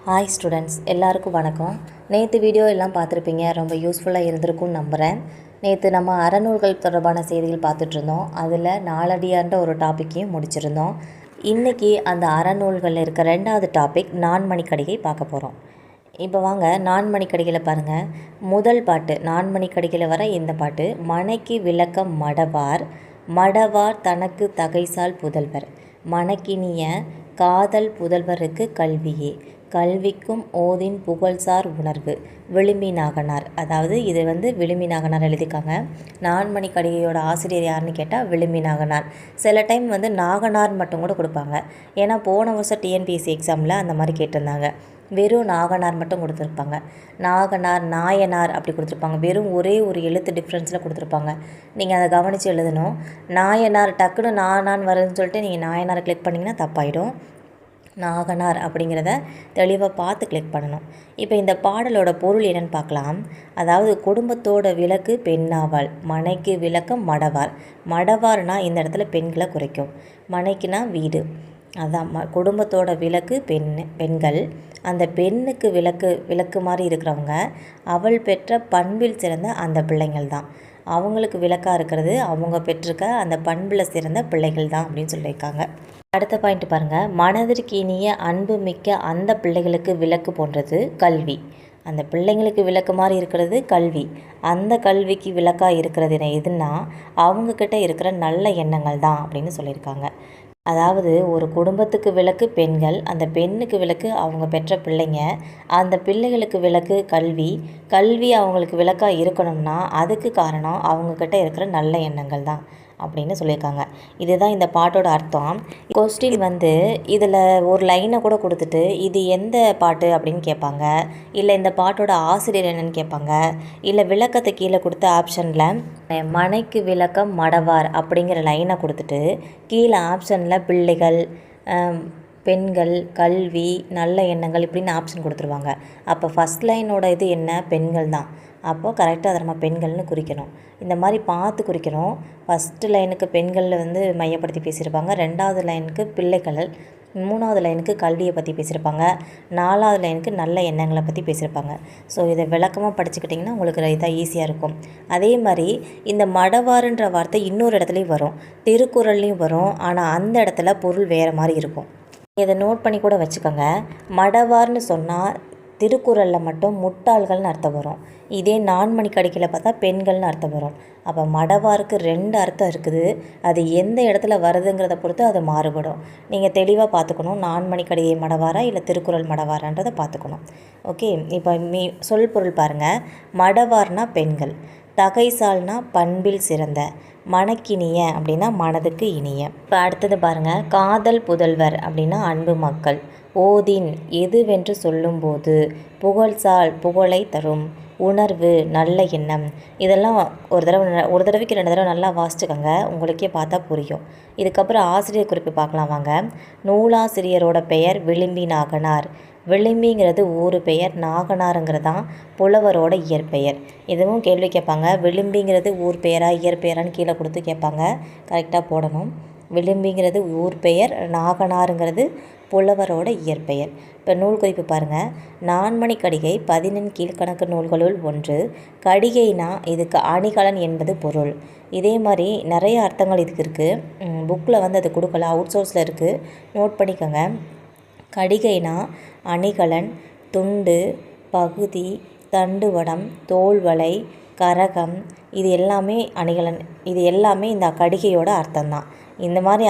Hi students, எல்லாருக்கும் வணக்கம். நேற்று வீடியோ எல்லாம் பார்த்துருப்பீங்க, ரொம்ப யூஸ்ஃபுல்லாக இருந்திருக்கும்னு நம்புகிறேன். நேற்று நம்ம அறநூல்கள் தொடர்பான செய்திகள் பார்த்துட்ருந்தோம். அதில் நாலடியார்ன்ற ஒரு டாப்பிக்கையும் முடிச்சிருந்தோம். இன்றைக்கி அந்த அறநூல்களில் இருக்க ரெண்டாவது டாபிக் நான்மணிக்கடிகை பார்க்க போகிறோம். இப்போ வாங்க நான்மணிக்கடிகளை பாருங்கள். முதல் பாட்டு நான்மணிக்கடிகையில் வர இந்த பாட்டு, மனைக்கு விளக்கம் மடவார், மடவார் தனக்கு தகைசால் புதல்வர், மனக்கினிய காதல் புதல்வருக்கு கல்வியே, கல்விக்கும் ஓதின் புகழ்சார் உணர்வு, விளிம்பி நாகனார். அதாவது இது விளிம்பி நாகனார் எழுதியிருக்காங்க. நான்மணிக்கடிகையோட ஆசிரியர் யாருன்னு கேட்டால் விளிம்பி நாகனார். சில டைம் நாகனார் மட்டும் கூட கொடுப்பாங்க. ஏன்னா போன வருஷம் டிஎன்பிஎஸ்சி எக்ஸாமில் அந்த மாதிரி கேட்டிருந்தாங்க. வெறும் நாகனார் மட்டும் கொடுத்துருப்பாங்க. நாகனார், நாயனார் அப்படி கொடுத்துருப்பாங்க. வெறும் ஒரே ஒரு எழுத்து டிஃப்ரென்ஸில் கொடுத்துருப்பாங்க. நீங்கள் அதை கவனித்து எழுதணும். நாயனார் டக்குன்னு நானான்னு வருதுன்னு சொல்லிட்டு நீங்கள் நாயனார் கிளிக் பண்ணிங்கன்னா தப்பாயிடும். நாகனார் அப்படிங்கிறத தெளிவாக பார்த்து கிளிக் பண்ணணும். இப்போ இந்த பாடலோட பொருள் என்னென்னு பார்க்கலாம். அதாவது குடும்பத்தோட விளக்கு பெண்ணாவாள், மனைக்கு விளக்கம் மடவார். மடவார்னால் இந்த இடத்துல பெண்களை குறைக்கும், மனைக்குனா வீடு. அதான் குடும்பத்தோட விளக்கு பெண்கள். அந்த பெண்ணுக்கு விளக்கு மாதிரி இருக்கிறவங்க அவள் பெற்ற பண்பில் சிறந்த அந்த பிள்ளைங்கள் தான். அவங்களுக்கு விளக்காக இருக்கிறது அவங்க பெற்றிருக்க அந்த பண்பில் சிறந்த பிள்ளைகள் தான் அப்படின்னு சொல்லியிருக்காங்க. அடுத்த பாயிண்ட் பாருங்கள். மனதிற்கு இனிய அன்பு மிக்க அந்த பிள்ளைகளுக்கு விளக்கு போன்றது கல்வி. அந்த பிள்ளைங்களுக்கு விளக்கு மாதிரி இருக்கிறது கல்வி. அந்த கல்விக்கு விளக்காக இருக்கிறது எதுன்னா அவங்கக்கிட்ட இருக்கிற நல்ல எண்ணங்கள் தான் அப்படின்னு சொல்லியிருக்காங்க. அதாவது ஒரு குடும்பத்துக்கு விளக்கு பெண்கள், அந்த பெண்ணுக்கு விளக்கு அவங்க பெற்ற பிள்ளைங்க, அந்த பிள்ளைகளுக்கு விளக்கு கல்வி. கல்வி அவங்களுக்கு விளக்காக இருக்கணும்னா அதுக்கு காரணம் அவங்கக்கிட்ட இருக்கிற நல்ல எண்ணங்கள் தான் அப்படின்னு சொல்லியிருக்காங்க. இதுதான் இந்த பாட்டோட அர்த்தம். கொஸ்டின் இதில் ஒரு லைனை கூட கொடுத்துட்டு இது எந்த பாட்டு அப்படின்னு கேட்பாங்க, இல்லை இந்த பாட்டோட ஆசிரியர் என்னன்னு கேட்பாங்க, இல்லை விளக்கத்தை கீழே கொடுத்த ஆப்ஷனில் மனைக்கு விளக்கம் மடவார் அப்படிங்கிற லைனை கொடுத்துட்டு கீழே ஆப்ஷனில் பிள்ளைகள், பெண்கள், கல்வி, நல்ல எண்ணங்கள் இப்படின்னு ஆப்ஷன் கொடுத்துருவாங்க. அப்போ ஃபஸ்ட் லைனோட இது என்ன, பெண்கள் தான். அப்போது கரெக்டாக அதை நம்ம பெண்கள்னு குறிக்கணும். இந்த மாதிரி பார்த்து குறிக்கணும். ஃபஸ்ட்டு லைனுக்கு பெண்கள் மையப்படுத்தி பேசியிருப்பாங்க, ரெண்டாவது லைனுக்கு பிள்ளைகள், மூணாவது லைனுக்கு கல்வியை பற்றி பேசியிருப்பாங்க, நாலாவது லைனுக்கு நல்ல எண்ணங்களை பற்றி பேசியிருப்பாங்க. ஸோ இதை விளக்கமாக படிச்சுக்கிட்டிங்கன்னா உங்களுக்கு இதாக ஈஸியாக இருக்கும். அதே மாதிரி இந்த மடவாருன்ற வார்த்தை இன்னொரு இடத்துலையும் வரும், திருக்குறள்லையும் வரும். ஆனால் அந்த இடத்துல பொருள் வேறு மாதிரி இருக்கும். இதை நோட் பண்ணி கூட வச்சுக்கோங்க. மடவார்னு சொன்னால் திருக்குறளில் மட்டும் முட்டாள்கள்னு அர்த்தம் வரும். இதே நான்மணிக்கடிகையில் பார்த்தா பெண்கள்னு அர்த்தம் வரும். அப்போ மடவாருக்கு 2 அர்த்தம் இருக்குது. அது எந்த இடத்துல வருதுங்கிறத பொறுத்து அது மாறுபடும். நீங்கள் தெளிவாக பார்த்துக்கணும், நான்மணிக்கடிகை மடவாரா இல்லை திருக்குறள் மடவாரான்றதை பார்த்துக்கணும். ஓகே, இப்போ சொல் பொருள் பாருங்கள். மடவார்னா பெண்கள், தகைசால்னா பண்பில் சிறந்த, மனக்கினிய அப்படின்னா மனதுக்கு இனிய. இப்போ அடுத்தது பாருங்கள். காதல் புதல்வர் அப்படின்னா அன்பு மக்கள், ஓதின் எதுவென்று சொல்லும்போது, புகழ்சால் புகழை தரும், உணர்வு நல்ல எண்ணம். இதெல்லாம் ஒரு தடவைக்கு 2 தடவை நல்லா வாசிச்சுக்கோங்க, உங்களுக்கே பார்த்தா புரியும். இதுக்கப்புறம் ஆசிரியர் குறிப்பு பார்க்கலாம் வாங்க. நூலாசிரியரோட பெயர் விளிம்பி நாகனார். விளிம்பிங்கிறது ஊர் பெயர், நாகனாருங்கிறதான் புலவரோட இயற்பெயர். இதுவும் கேள்வி கேட்பாங்க. விளிம்பிங்கிறது ஊர் பெயரா இயற்பெயரான்னு கீழே கொடுத்து கேட்பாங்க, கரெக்டாக போடணும். விளிம்பிங்கிறது ஊர் பெயர், நாகனாருங்கிறது புலவரோட இயற்பெயர். இப்போ நூல் குறிப்பு பாருங்கள். நான்மணிக்கடிகை 14 கீழ்கணக்கு நூல்களுள் ஒன்று. கடிகைனா இதுக்கு அணிகலன் என்பது பொருள். இதே மாதிரி நிறைய அர்த்தங்கள் இதுக்கு இருக்குது. புக்கில் அது கொடுக்கல, அவுட் சோர்ஸில் இருக்குது, நோட் பண்ணிக்கோங்க. கடிகைனா அணிகலன், துண்டு, பகுதி, தண்டுவடம், தோல்வளை, கரகம், இது எல்லாமே அணிகலன். இது எல்லாமே இந்த கடிகையோட அர்த்தம்தான். இந்த மாதிரி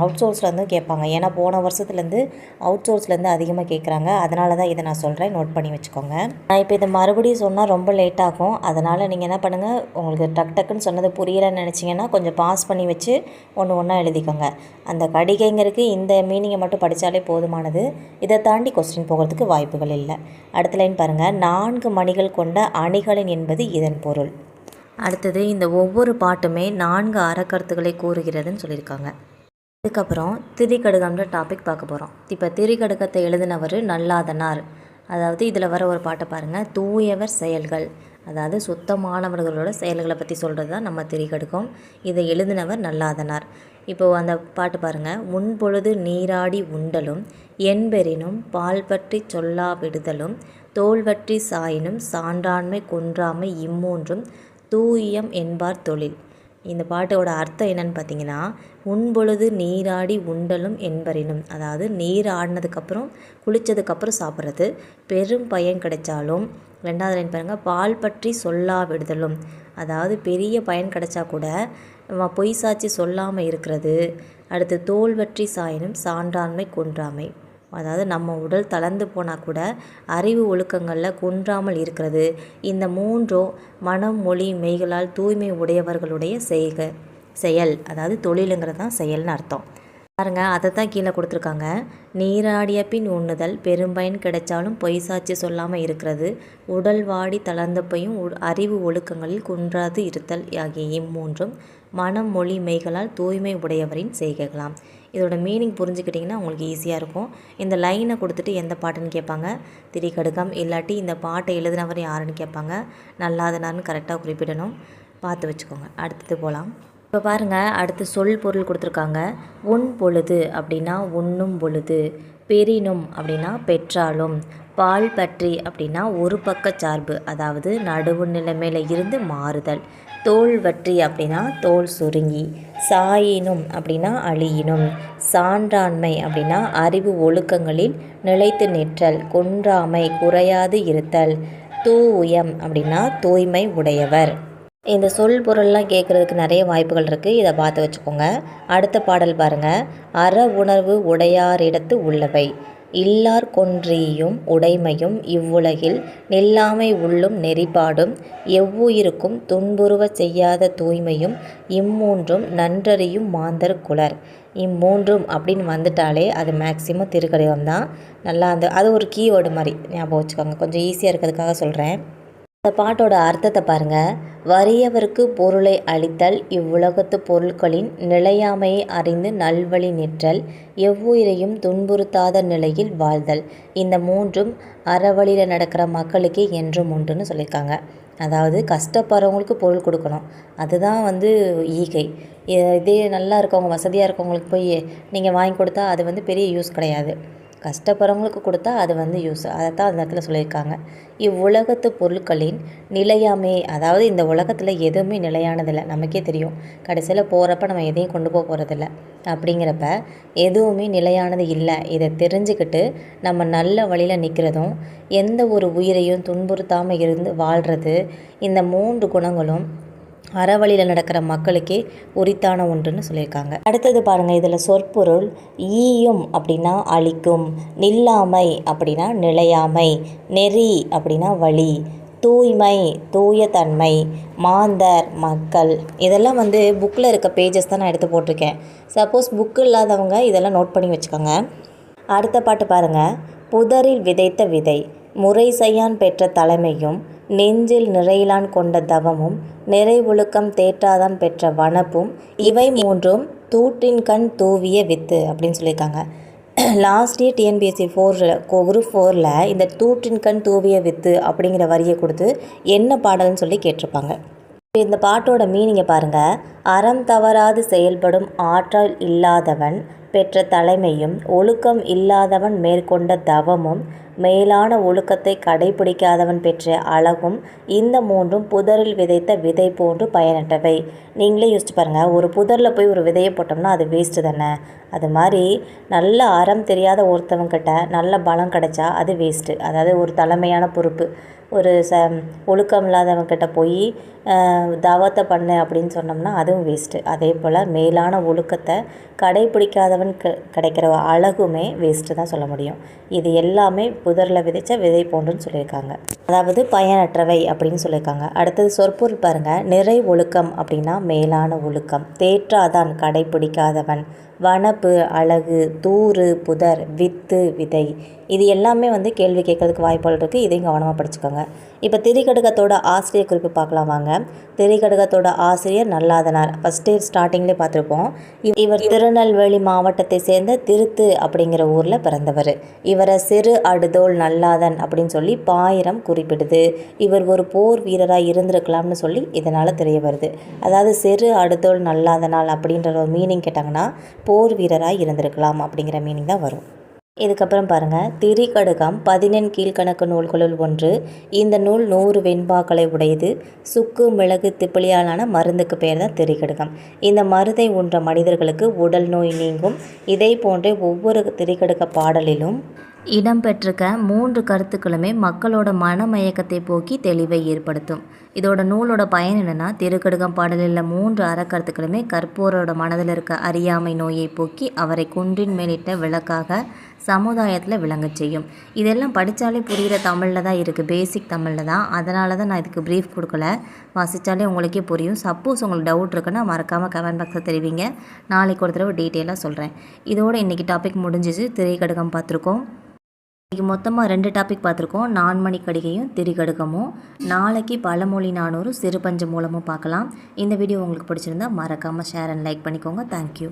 அவுட் சோர்ஸ்லேருந்து கேட்பாங்க. ஏன்னா போன வருஷத்துலேருந்து அவுட் சோர்ஸ்லேருந்து அதிகமாக கேட்குறாங்க. அதனால தான் இதை நான் சொல்கிறேன், நோட் பண்ணி வச்சுக்கோங்க. நான் இப்போ இதை மறுபடியும் சொன்னால் ரொம்ப லேட் ஆகும். அதனால் நீங்கள் என்ன பண்ணுங்கள், உங்களுக்கு டக்குன்னு சொன்னது புரியலைன்னு நினச்சிங்கன்னா கொஞ்சம் பாஸ் பண்ணி வச்சு ஒன்றா எழுதிக்கோங்க. அந்த கடிகைங்கிறதுக்கு இந்த மீனிங்கை மட்டும் படித்தாலே போதுமானது. இதை தாண்டி கொஸ்டின் போகிறதுக்கு வாய்ப்புகள் இல்லை. அடுத்த லைன் பாருங்கள். 4 மணிகள் கொண்ட அணிகலன் என்பது இதன் பொருள். அடுத்தது இந்த ஒவ்வொரு பாட்டுமே 4 அறக்கருத்துக்களை கூறுகிறதுன்னு சொல்லியிருக்காங்க. இதுக்கப்புறம் திரிகடுகம்ன்ற டாபிக் பார்க்க போகிறோம். இப்போ திரிகடுகத்தை எழுதினவர் நல்லாதனார். அதாவது இதில் வர ஒரு பாட்டை பாருங்கள். தூயவர் செயல்கள், அதாவது சுத்தமானவர்களோட செயல்களை பற்றி சொல்கிறது தான் நம்ம திரிகடுகம். இதை எழுதினவர் நல்லாதனார். இப்போது அந்த பாட்டு பாருங்கள். முன்பொழுது நீராடி உண்டலும் என்பெறினும் பால் பற்றி சொல்லா விடுதலும் தோல்வற்றி சாயினும் சான்றாண்மை குன்றாமை இம்மூன்றும் தூயம் என்பார் தொழில். இந்த பாட்டோட அர்த்தம் என்னன்னு பார்த்தீங்கன்னா, முன்பொழுது நீராடி உண்டலும் என்பறினும், அதாவது நீர் ஆடினதுக்கப்புறம் குளித்ததுக்கப்புறம் சாப்பிட்றது, பெரும் பயன் கிடைச்சாலும். ரெண்டாவது லைன் பாருங்கள், பால் பற்றி சொல்லா விடுதலும், அதாவது பெரிய பயன் கிடைச்சா கூட பொய் சாட்சி சொல்லாமல் இருக்கிறது. அடுத்து தோல் வற்றி சாயினும் சான்றாண்மை குன்றாமை, அதாவது நம்ம உடல் தளர்ந்து போனால் கூட அறிவு ஒழுக்கங்களில் குன்றாமல் இருக்கிறது. இந்த மூன்றும் மனம் மொழி மெய்களால் தூய்மை உடையவர்களுடைய செயல், அதாவது தொழிலுங்கிறது தான் செயல்னு அர்த்தம். பாருங்கள், அதை தான் கீழே கொடுத்துருக்காங்க. நீராடிய பின் உண்ணுதல், பெரும்பயன் கிடைச்சாலும் பொய் சாட்சி சொல்லாமல் இருக்கிறது, உடல் வாடி தளர்ந்தப்பையும் அறிவு ஒழுக்கங்களில் குன்றாது இருத்தல் ஆகிய இம்மூன்றும் மனம் மொழி மெய்களால் தூய்மை உடையவரின் செய்கைகளாம். இதோட மீனிங் புரிஞ்சுக்கிட்டிங்கன்னா உங்களுக்கு ஈஸியாக இருக்கும். இந்த லைனை கொடுத்துட்டு எந்த பாட்டுன்னு கேட்பாங்க, திரிகடுகம், இல்லாட்டி இந்த பாட்டை எழுதினவர் யாருன்னு கேட்பாங்க. நல்லாதனார்னு கரெக்டாக குறிப்பிடணும், பார்த்து வச்சுக்கோங்க. அடுத்தது போகலாம். இப்போ பாருங்கள், அடுத்து சொல் பொருள் கொடுத்துருக்காங்க. உன் பொழுது அப்படின்னா உண்ணும் பொழுது, பெரினும் அப்படின்னா பெற்றாலும், பால் பற்றி அப்படின்னா ஒரு பக்க சார்பு, அதாவது நடுவு நிலைமையில் இருந்து மாறுதல், தோல் வற்றி அப்படின்னா தோல் சுருங்கி, சாயினும் அப்படின்னா அழியினும், சான்றாண்மை அப்படின்னா அறிவு ஒழுக்கங்களில் நிலைத்து நிற்றல், குன்றாமை குறையாது இருத்தல், தூயம் அப்படின்னா தூய்மை உடையவர். இந்த சொல் பொருள்லாம் கேட்குறதுக்கு நிறைய வாய்ப்புகள் இருக்குது, இதை பார்த்து வச்சுக்கோங்க. அடுத்த பாடல் பாருங்கள். அற உணர்வு உடையாரிடத்து உள்ளவை, இல்லார் கொன்றியும் உடைமையும் இவ்வுலகில் நில்லாமை உள்ளும் நெறிபாடும், எவ்வுயிருக்கும் துன்புறுவ செய்யாத தூய்மையும் இம்மூன்றும் நன்றறியும் மாந்தர் குலர். இம்மூன்றும் அப்படின்னு வந்துட்டாலே அது மேக்சிமம் திருக்கடிகம் தான். நல்லா அது ஒரு கீவேர்டு மாதிரி ஞாபகம் வச்சுக்கோங்க, கொஞ்சம் ஈஸியாக இருக்கிறதுக்காக சொல்கிறேன். இந்த பாட்டோட அர்த்தத்தை பாருங்கள். வறியவருக்கு பொருளை அளித்தல், இவ்வுலகத்து பொருட்களின் நிலையாமையை அறிந்து நல்வழி நிற்றல், எவ்வுயிரையும் துன்புறுத்தாத நிலையில் வாழ்தல், இந்த மூன்றும் அறவழியில் நடக்கிற மக்களுக்கே என்றும் உண்டுன்னு சொல்லியிருக்காங்க. அதாவது கஷ்டப்படுறவங்களுக்கு பொருள் கொடுக்கணும், அதுதான் ஈகை. இதே நல்லா இருக்கவங்க வசதியாக இருக்கவங்களுக்கு போய் நீங்கள் வாங்கி கொடுத்தா அது பெரிய யூஸ் கிடையாது. கஷ்டப்படுறவங்களுக்கு கொடுத்தா அது யூஸ், அதைத்தான் அந்த இடத்துல சொல்லியிருக்காங்க. இவ்வுலகத்து பொருட்களின் நிலையாமை, அதாவது இந்த உலகத்தில் எதுவுமே நிலையானதில்லை, நமக்கே தெரியும். கடைசியில் போகிறப்ப நம்ம எதையும் கொண்டு போகிறதில்ல. அப்படிங்கிறப்ப எதுவுமே நிலையானது இல்லை. இதை தெரிஞ்சுக்கிட்டு நம்ம நல்ல வழியில் நிற்கிறதும், எந்த ஒரு உயிரையும் துன்புறுத்தாமல் இருந்து வாழ்கிறது, இந்த 3 குணங்களும் அறவழியில் நடக்கிற மக்களுக்கே உரித்தான ஒன்றுன்னு சொல்லியிருக்காங்க. அடுத்தது பாருங்கள், இதில் சொற்பொருள். ஈயும் அப்படின்னா அழிக்கும், நில்லாமை அப்படின்னா நிலையாமை, நெறி அப்படின்னா வழி, தூய்மை தூய தன்மை, மாந்தர் மக்கள். இதெல்லாம் புக்கில் இருக்க பேஜஸ் தான் நான் எடுத்து போட்டிருக்கேன். சப்போஸ் புக்கு இல்லாதவங்க இதெல்லாம் நோட் பண்ணி வச்சுக்கோங்க. அடுத்த பாட்டு பாருங்கள். புதரில் விதைத்த விதை, முறை செய்யான் பெற்ற தலைமையும், நெஞ்சில் நிறையிலான் கொண்ட தவமும், நிறை ஒழுக்கம் தேற்றாதான் பெற்ற வனப்பும், இவை மூன்றும் தூற்றின் கண் தூவிய வித்து அப்படின்னு சொல்லியிருக்காங்க. லாஸ்ட் இயர் டிஎன்பிஎஸ்சி 4 குரூப் 4ல் இந்த தூற்றின் கண் தூவிய வித்து அப்படிங்கிற வரியை கொடுத்து என்ன பாடல்னு சொல்லி கேட்டிருப்பாங்க. இந்த பாட்டோட மீனிங்கை பாருங்கள். அறம் தவறாது செயல்படும் ஆற்றல் இல்லாதவன் பெற்ற தலைமையும், ஒழுக்கம் இல்லாதவன் மேற்கொண்ட தவமும், மேலான ஒழுக்கத்தை கடைபிடிக்காதவன் பெற்ற அழகும், இந்த மூன்றும் புதரில் விதைத்த விதை போன்று பயனற்றவை. நீங்களே யோசிச்சு பாருங்கள், ஒரு புதரில் போய் ஒரு விதையை போட்டோம்னா அது வேஸ்ட்டு தானே. அது மாதிரி நல்ல அறம் தெரியாத ஒருத்தவங்கிட்ட நல்ல பலம் கிடைச்சா அது வேஸ்ட்டு. அதாவது ஒரு தலைமையான பொறுப்பு, ஒரு ஒழுக்கம் இல்லாதவங்கிட்ட போய் தவத்தை பண்ணு அப்படின்னு சொன்னோம்னா அதுவும் வேஸ்ட்டு. அதே போல் மேலான ஒழுக்கத்தை கடைபிடிக்காதவன் கிடைக்கிற அழகுமே வேஸ்ட்டு தான் சொல்ல முடியும். இது எல்லாமே புதரில் விதைச்ச விதை போன்றுன்னு சொல்லியிருக்காங்க, அதாவது பயனற்றவை அப்படின்னு சொல்லியிருக்காங்க. அடுத்தது சொற்பொருள் பாருங்கள். நிறை ஒழுக்கம் அப்படின்னா மேலான ஒழுக்கம், தேற்றாதான் கடைபிடிக்காதவன், வனப்பு, அழகு, தூறு, புதர், வித்து, விதை. இது எல்லாமே கேள்வி கேட்கறதுக்கு வாய்ப்புகள் இருக்குது. இதையும் கவனமாக படிச்சுக்கோங்க. இப்போ திரிகடுகத்தோட ஆசிரியர் குறிப்பு பார்க்கலாம் வாங்க. திரிகடுகத்தோட ஆசிரியர் நல்லாதனார். ஃபஸ்ட்டு ஸ்டார்டிங்லேயே பார்த்துருப்போம். இவர் திருநெல்வேலி மாவட்டத்தை சேர்ந்த திருத்து அப்படிங்கிற ஊரில் பிறந்தவர். இவரை சிறு அடுதோள் நல்லாதன் அப்படின்னு சொல்லி பாயிரம் குறிப்பிடுது. இவர் ஒரு போர் வீரராக இருந்திருக்கலாம்னு சொல்லி இதனால் தெரிய வருது. அதாவது சிறு அடுதோள் நல்லாதனால் அப்படின்ற ஒரு மீனிங் கேட்டாங்கன்னா போர் வீரராக இருந்திருக்கலாம் அப்படிங்கிற மீனிங் தான் வரும். இதுக்கப்புறம் பாருங்கள், திரிகடுகம் 11 கீழ்கணக்கு நூல்களுள் ஒன்று. இந்த நூல் 100 வெண்பாக்களை உடையது. சுக்கு, மிளகு, திப்பிலியாலான மருந்துக்கு பெயர் தான் திரிகடுகம். இந்த மருந்தை உண்ட மனிதர்களுக்கு உடல் நோய் நீங்கும். இதை போன்றே ஒவ்வொரு திரிகடுக பாடலிலும் இடம்பெற்றிருக்க 3 கருத்துக்களுமே மக்களோட மனமயக்கத்தை போக்கி தெளிவை ஏற்படுத்தும். இதோட நூலோட பயன் என்னென்னா, திருக்கடுகம் பாடலில் 3 அறக்கருத்துக்களுமே கற்போரோட மனதில் இருக்க அறியாமை நோயை போக்கி அவரை குன்றின் மேலிட்ட விளக்காக சமுதாயத்தில் விளங்க செய்யும். இதெல்லாம் படித்தாலே புரிகிற தமிழில் தான் இருக்குது, பேசிக் தமிழில் தான். அதனால தான் நான் இதுக்கு ப்ரீஃப் கொடுக்கல. வாசித்தாலே உங்களுக்கே புரியும். சப்போஸ் உங்களுக்கு டவுட் இருக்குன்னா மறக்காமல் கமெண்ட் பாக்ஸில் தெரிவிங்க. நாளைக்கு ஒரு தடவை டீட்டெயிலாக சொல்கிறேன். இதோட இன்றைக்கி டாபிக் முடிஞ்சிச்சு. திரிகடுகம் பார்த்துருக்கோம். இன்றைக்கி மொத்தமாக 2 டாபிக் பார்த்துருக்கோம். நான்மணி கடிகையும் திரிகடுகமும். நாளைக்கு பழமொழி 400 சிறுபஞ்ச மூலமும் பார்க்கலாம். இந்த வீடியோ உங்களுக்கு பிடிச்சிருந்தா மறக்காமல் ஷேர் அண்ட் லைக் பண்ணிக்கோங்க. தேங்க்யூ.